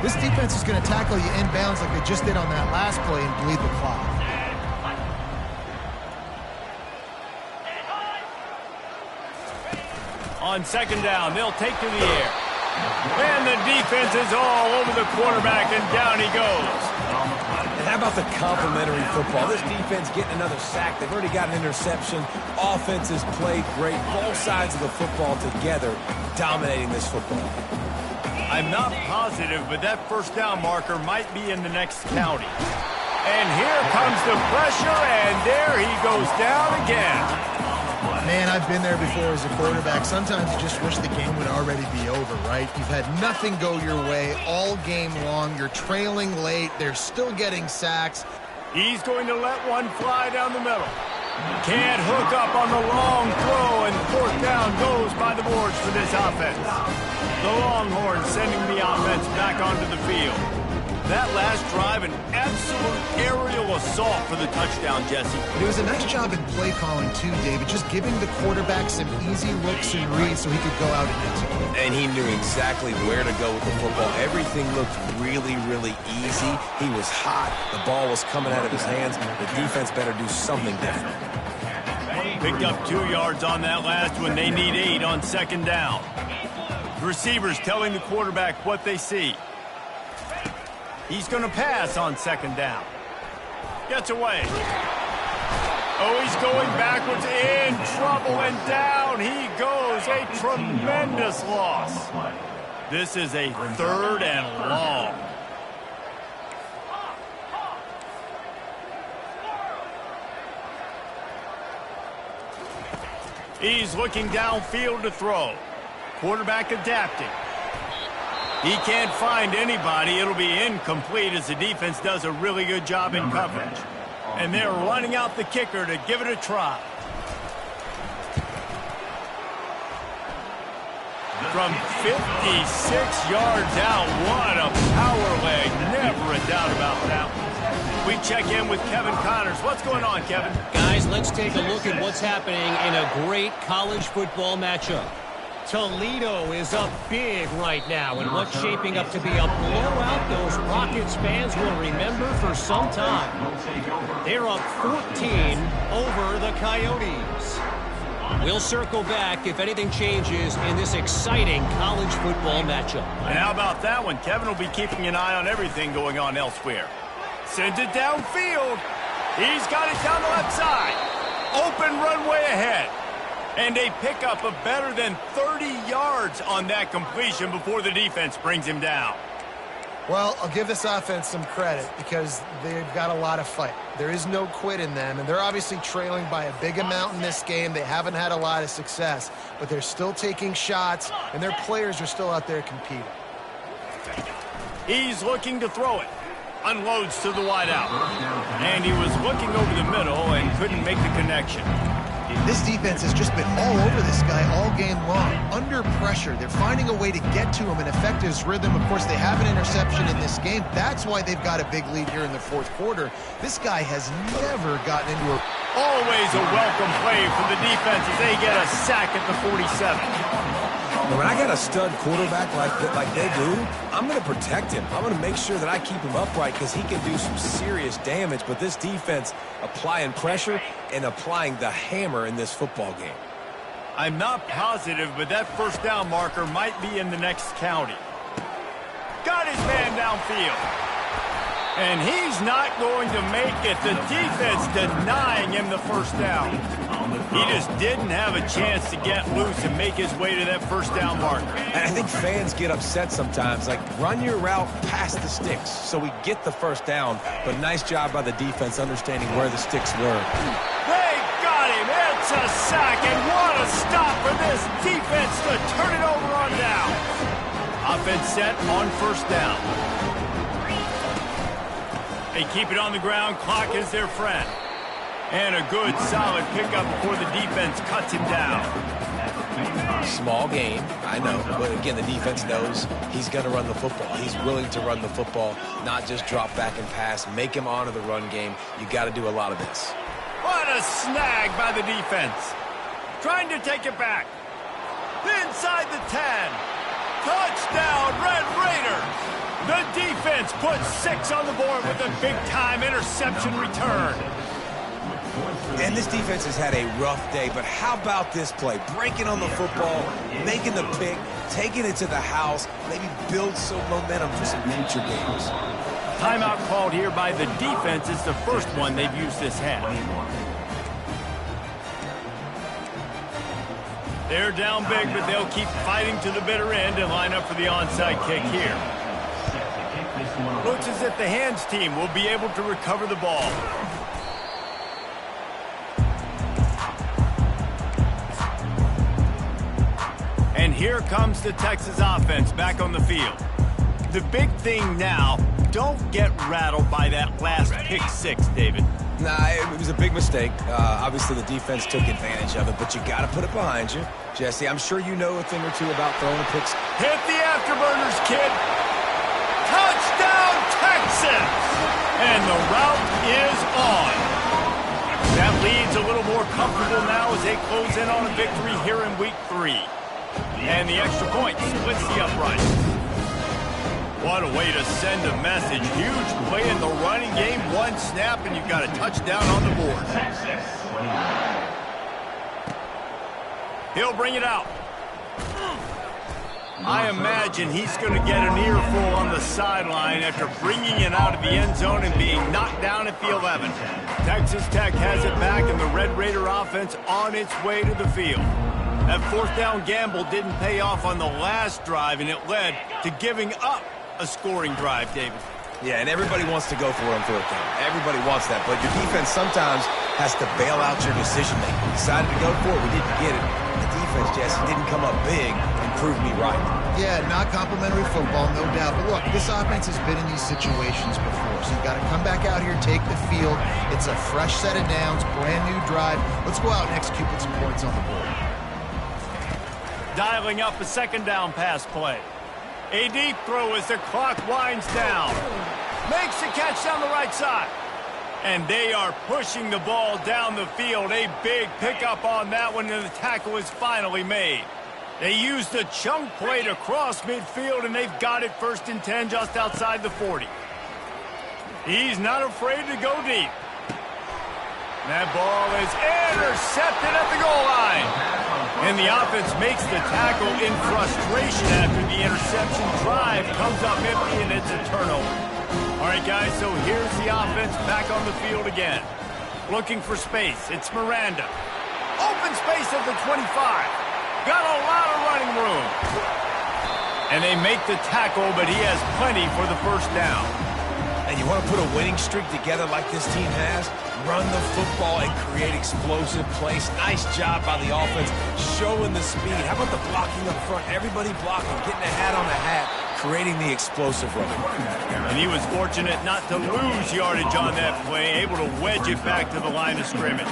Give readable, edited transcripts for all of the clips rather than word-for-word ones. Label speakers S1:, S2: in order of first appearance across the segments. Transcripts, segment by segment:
S1: This defense is going to tackle you inbounds like they just did on that last play and bleed the clock.
S2: On second down, they'll take to the air. And the defense is all over the quarterback, and down he goes.
S3: And how about the complimentary football? This defense getting another sack. They've already got an interception. Offense has played great. Both sides of the football together dominating this football.
S2: I'm not positive, but that first down marker might be in the next county. And here comes the pressure, and there he goes down again.
S1: Man, I've been there before as a quarterback. Sometimes you just wish the game would already be over, right? You've had nothing go your way all game long. You're trailing late. They're still getting sacks.
S2: He's going to let one fly down the middle. Can't hook up on the long throw, and fourth down goes by the boards for this offense. The Longhorns sending the offense back onto the field. That last drive, an absolute aerial assault for the touchdown, Jesse.
S1: It was a nice job in play calling too, David, just giving the quarterback some easy looks and reads so he could go out and execute.
S3: And he knew exactly where to go with the football. Everything looked really, really easy. He was hot. The ball was coming out of his hands. The defense better do something different.
S2: Picked up 2 yards on that last one. They need 8 on second down. Receivers telling the quarterback what they see. He's going to pass on second down. Gets away. Oh, he's going backwards, in trouble, and down he goes. A tremendous loss. This is a third and long. He's looking downfield to throw. Quarterback adapting. He can't find anybody. It'll be incomplete as the defense does a really good job in coverage. And they're running out the kicker to give it a try. From 56 yards out, what a power leg. Never a doubt about that one. We check in with Kevin Connors. What's going on, Kevin?
S4: Guys, let's take a look at what's happening in a great college football matchup. Toledo is up big right now, and what's shaping up to be a blowout those Rockets fans will remember for some time. They're up 14 over the Coyotes. We'll circle back if anything changes in this exciting college football matchup.
S2: And how about that one? Kevin will be keeping an eye on everything going on elsewhere. Sends it downfield. He's got it down the left side. Open runway ahead. And a pickup of better than 30 yards on that completion before the defense brings him down.
S1: Well, I'll give this offense some credit because they've got a lot of fight. There is no quit in them, and they're obviously trailing by a big amount in this game. They haven't had a lot of success, but they're still taking shots, and their players are still out there competing.
S2: He's looking to throw it. Unloads to the wideout. And he was looking over the middle and couldn't make the connection.
S1: This defense has just been all over this guy all game long. Under pressure, they're finding a way to get to him and affect his rhythm. Of course, they have an interception in this game. That's why they've got a big lead here in the fourth quarter. This guy has never gotten into a...
S2: Always a welcome play for the defense as they get a sack at the 47.
S3: When I got a stud quarterback like they do, I'm going to protect him. I'm going to make sure that I keep him upright because he can do some serious damage. But this defense applying pressure and applying the hammer in this football game.
S2: I'm not positive, but that first down marker might be in the next county. Got his man downfield. And he's not going to make it. The defense denying him the first down. He just didn't have a chance to get loose and make his way to that first down marker.
S3: And I think fans get upset sometimes. Like, run your route past the sticks so we get the first down. But nice job by the defense understanding where the sticks were.
S2: They got him. It's a sack. And what a stop for this defense to turn it over on down. Offense set on first down. They keep it on the ground. Clock is their friend. And a good, solid pickup before the defense cuts him down.
S3: Small game, I know. But again, the defense knows he's going to run the football. He's willing to run the football, not just drop back and pass. Make him honor the run game. You got to do a lot of this.
S2: What a snag by the defense. Trying to take it back. Inside the 10. Touchdown, Red Raiders! The defense puts 6 on the board with a big-time interception return.
S3: And this defense has had a rough day, but how about this play? Breaking on the football, making the pick, taking it to the house, maybe build some momentum for some future games.
S2: Timeout called here by the defense. It's the first one they've used this half. They're down big, but they'll keep fighting to the bitter end and line up for the onside kick here. Looks as if the hands team will be able to recover the ball. And here comes the Texas offense back on the field. The big thing now, don't get rattled by that last pick 6, David.
S3: Nah, it was a big mistake. Obviously, the defense took advantage of it, but you got to put it behind you. Jesse, I'm sure you know a thing or two about throwing a pick.
S2: Hit the afterburners, kid. Touchdown, Texas! And the route is on. That lead's a little more comfortable now as they close in on a victory here in Week 3. And the extra point splits the uprights. What a way to send a message. Huge play in the running game. One snap, and you've got a touchdown on the board. He'll bring it out. I imagine he's going to get an earful on the sideline after bringing it out of the end zone and being knocked down at the 11. Texas Tech has it back, and the Red Raider offense on its way to the field. That fourth down gamble didn't pay off on the last drive, and it led to giving up a scoring drive, David.
S3: Yeah, and everybody wants to go for it on third down. Everybody wants that, but your defense sometimes has to bail out your decision-making. We decided to go for it, we didn't get it. The defense, Jesse, didn't come up big and prove me right.
S1: Yeah, not complimentary football, no doubt. But look, this offense has been in these situations before, so you've got to come back out here, take the field. It's a fresh set of downs, brand new drive. Let's go out and execute with some points on the board.
S2: Dialing up a second down pass play. A deep throw as the clock winds down. Makes the catch down the right side. And they are pushing the ball down the field. A big pickup on that one, and the tackle is finally made. They used a chunk play to cross midfield, and they've got it 1st and 10 just outside the 40. He's not afraid to go deep. That ball is intercepted at the goal line. And the offense makes the tackle in frustration after the interception. Drive comes up empty, and it's a turnover. All right, guys, so here's the offense back on the field again. Looking for space. It's Miranda. Open space at the 25. Got a lot of running room. And they make the tackle, but he has plenty for the first down.
S3: And you want to put a winning streak together like this team has? Run the football and create explosive plays. Nice job by the offense, showing the speed. How about the blocking up front? Everybody blocking, getting a hat on a hat, creating the explosive run.
S2: And he was fortunate not to lose yardage on that play, able to wedge it back to the line of scrimmage.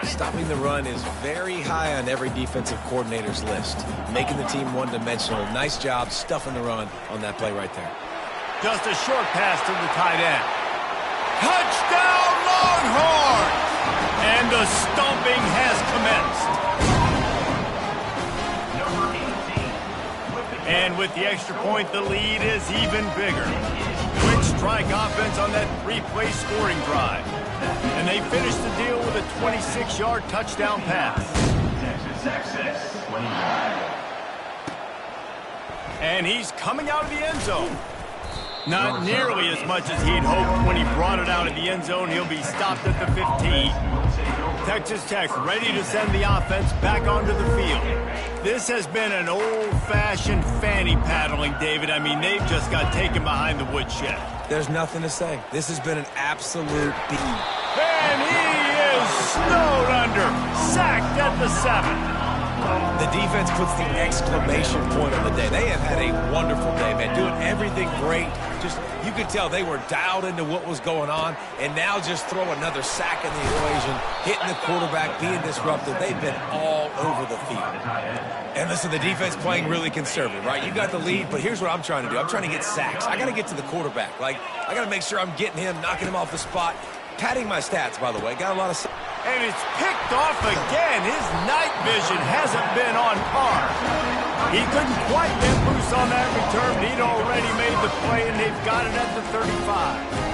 S3: Stopping the run is very high on every defensive coordinator's list. Making the team one-dimensional. Nice job stuffing the run on that play right there.
S2: Just a short pass to the tight end. Touchdown, Longhorns! And the stomping has commenced. And with the extra point, the lead is even bigger. Quick strike offense on that 3-play scoring drive. And they finish the deal with a 26-yard touchdown pass. Texas, 25. And he's coming out of the end zone. Not nearly as much as he'd hoped when he brought it out of the end zone. He'll be stopped at the 15. Texas Tech ready to send the offense back onto the field. This has been an old-fashioned fanny paddling, David. I mean, they've just got taken behind the woodshed.
S3: There's nothing to say. This has been an absolute beat.
S2: And he is snowed under, sacked at the 7.
S3: The defense puts the exclamation point on the day. They have had a wonderful day, man, doing everything great. Just, you could tell they were dialed into what was going on, and now just throw another sack in the equation, hitting the quarterback, being disruptive. They've been all over the field. And listen, the defense playing really conservative, right? You got the lead, but here's what I'm trying to do. I'm trying to get sacks. I got to get to the quarterback. Like, I got to make sure I'm getting him, knocking him off the spot. Padding my stats, by the way. Got a lot of...
S2: And it's picked off again. His night vision hasn't been on par. He couldn't quite get loose on that return, but he'd already made the play, and they've got it at the 35.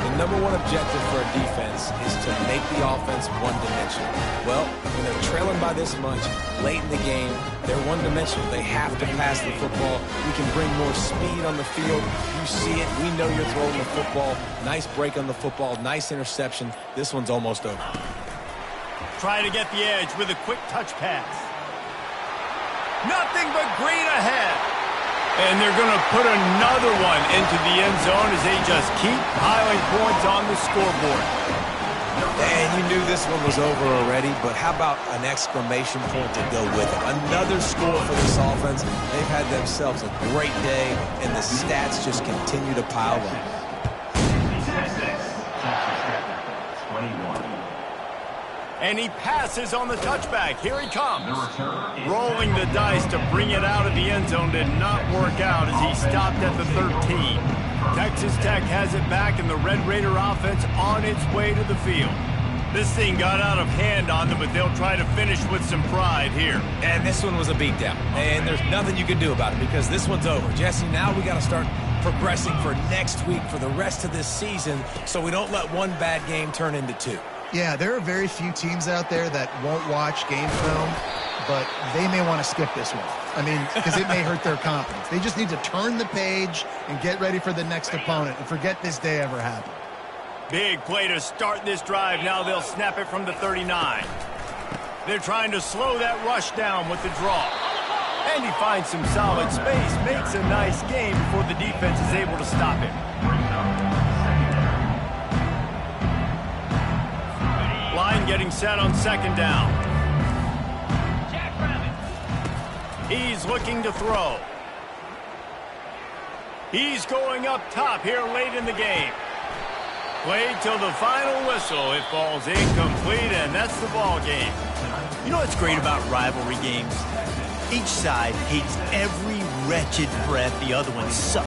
S3: The number one objective for a defense is to make the offense one-dimensional. Well, when they're trailing by this much late in the game, they're one-dimensional. They have to pass the football. We can bring more speed on the field. You see it. We know you're throwing the football. Nice break on the football. Nice interception. This one's almost over.
S2: Try to get the edge with a quick touch pass. Nothing but green ahead. And they're going to put another one into the end zone as they just keep piling points on the scoreboard.
S3: And you knew this one was over already, but how about an exclamation point to go with it? Another score for this offense. They've had themselves a great day, and the stats just continue to pile up.
S2: And he passes on the touchback. Here he comes. Rolling the dice to bring it out of the end zone did not work out as he stopped at the 13. Texas Tech has it back, and the Red Raider offense on its way to the field. This thing got out of hand on them, but they'll try to finish with some pride here.
S3: And this one was a beatdown, and there's nothing you can do about it because this one's over. Jesse, now we got to start progressing for next week for the rest of this season so we don't let one bad game turn into two.
S1: Yeah, there are very few teams out there that won't watch game film, but they may want to skip this one. I mean, because it may hurt their confidence. They just need to turn the page and get ready for the next opponent and forget this day ever happened.
S2: Big play to start this drive. Now they'll snap it from the 39. They're trying to slow that rush down with the draw. And he finds some solid space, makes a nice game before the defense is able to stop him. Line getting set on second down. He's looking to throw. He's going up top here late in the game. Played till the final whistle. It falls incomplete, and that's the ball game.
S5: You know what's great about rivalry games? Each side hates every wretched breath the other one sucks.